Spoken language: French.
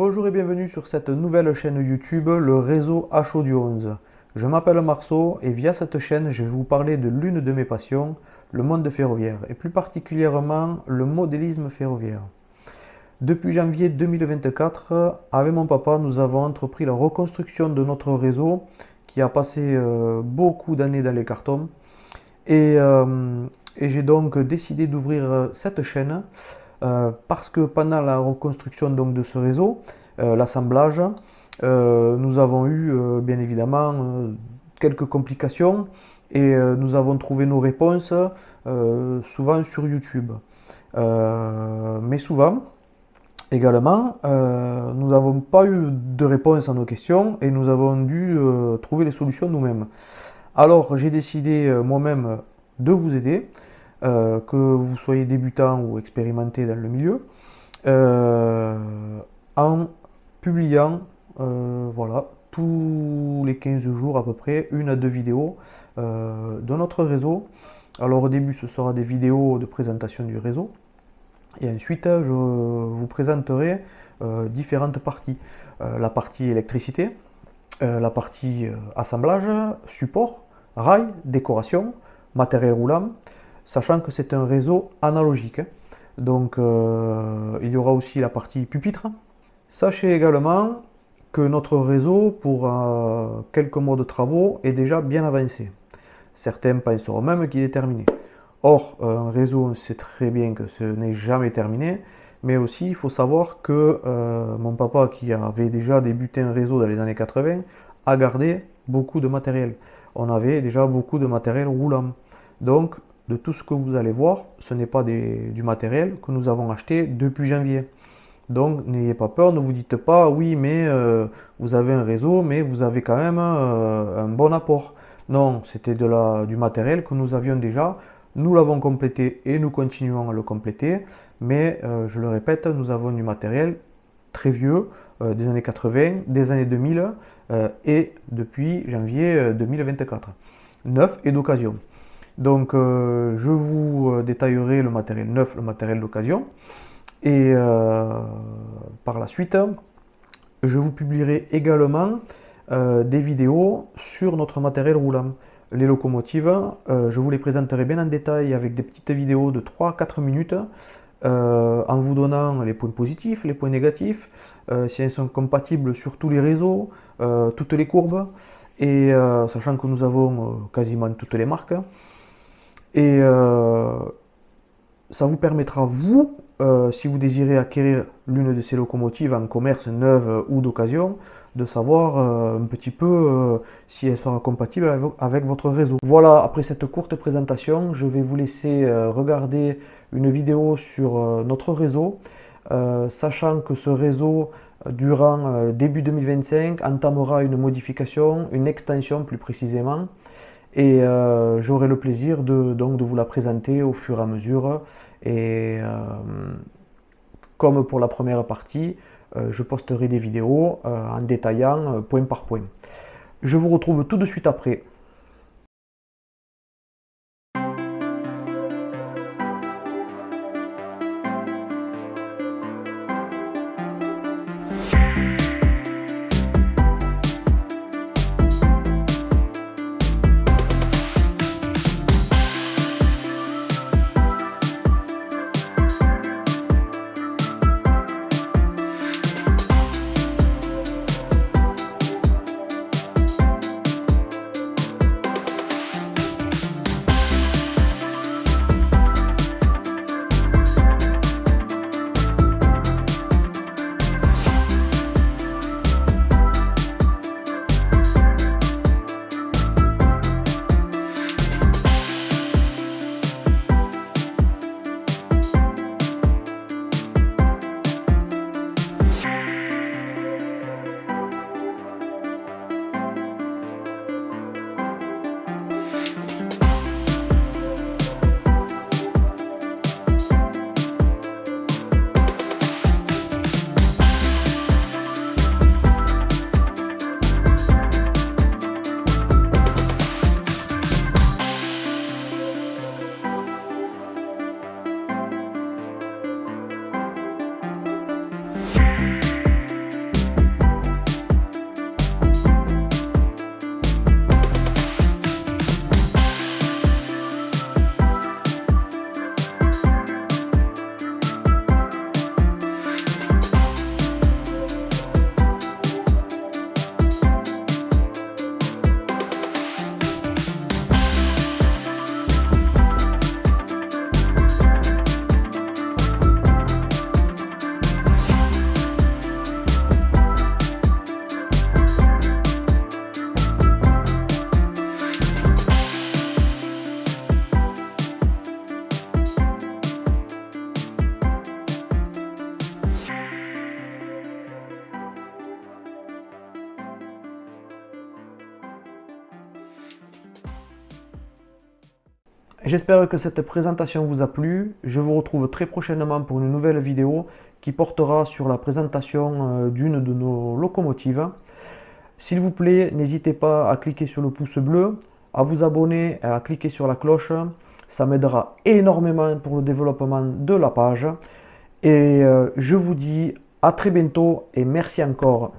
Bonjour et bienvenue sur cette nouvelle chaîne YouTube, le réseau HAUDIO 11. Je m'appelle Marceau et via cette chaîne, je vais vous parler de l'une de mes passions, le monde ferroviaire et plus particulièrement le modélisme ferroviaire. Depuis janvier 2024, avec mon papa, nous avons entrepris la reconstruction de notre réseau qui a passé beaucoup d'années dans les cartons. Et j'ai donc décidé d'ouvrir cette chaîne parce que pendant la reconstruction donc, de ce réseau, l'assemblage, nous avons eu bien évidemment quelques complications et nous avons trouvé nos réponses souvent sur YouTube. Mais souvent, également, nous n'avons pas eu de réponse à nos questions et nous avons dû trouver les solutions nous-mêmes. Alors j'ai décidé moi-même de vous aider, que vous soyez débutant ou expérimenté dans le milieu, en publiant voilà, tous les 15 jours à peu près, 1 à 2 vidéos de notre réseau. Alors au début ce sera des vidéos de présentation du réseau. Et ensuite, je vous présenterai différentes parties. La partie électricité, la partie assemblage, support, rail, décoration, matériel roulant, sachant que c'est un réseau analogique. Donc, il y aura aussi la partie pupitre. Sachez également que notre réseau, pour quelques mois de travaux, est déjà bien avancé. Certains penseront même qu'il est terminé. Or, un réseau, on sait très bien que ce n'est jamais terminé, mais aussi il faut savoir que mon papa, qui avait déjà débuté un réseau dans les années 80, a gardé beaucoup de matériel. On avait déjà beaucoup de matériel roulant. Donc, de tout ce que vous allez voir, ce n'est pas du matériel que nous avons acheté depuis janvier. Donc, n'ayez pas peur, ne vous dites pas, oui, mais vous avez un réseau, mais vous avez quand même un bon apport. Non, c'était du matériel que nous avions déjà. Nous l'avons complété et nous continuons à le compléter, mais je le répète, nous avons du matériel très vieux, des années 80, des années 2000 et depuis janvier 2024, neuf et d'occasion. Donc je vous détaillerai le matériel neuf, le matériel d'occasion, et par la suite, je vous publierai également des vidéos sur notre matériel roulant. Les locomotives, je vous les présenterai bien en détail avec des petites vidéos de 3-4 minutes en vous donnant les points positifs, les points négatifs, si elles sont compatibles sur tous les réseaux, toutes les courbes, et sachant que nous avons quasiment toutes les marques. Et ça vous permettra, vous, si vous désirez acquérir l'une de ces locomotives en commerce neuve ou d'occasion, de savoir un petit peu si elle sera compatible avec votre réseau. Voilà, après cette courte présentation, je vais vous laisser regarder une vidéo sur notre réseau, sachant que ce réseau, durant début 2025, entamera une modification, une extension plus précisément, et j'aurai le plaisir donc de vous la présenter au fur et à mesure. Et comme pour la première partie, je posterai des vidéos en détaillant point par point. Je vous retrouve tout de suite après. J'espère que cette présentation vous a plu. Je vous retrouve très prochainement pour une nouvelle vidéo qui portera sur la présentation d'une de nos locomotives. S'il vous plaît, n'hésitez pas à cliquer sur le pouce bleu, à vous abonner et à cliquer sur la cloche. Ça m'aidera énormément pour le développement de la page. Et je vous dis à très bientôt et merci encore.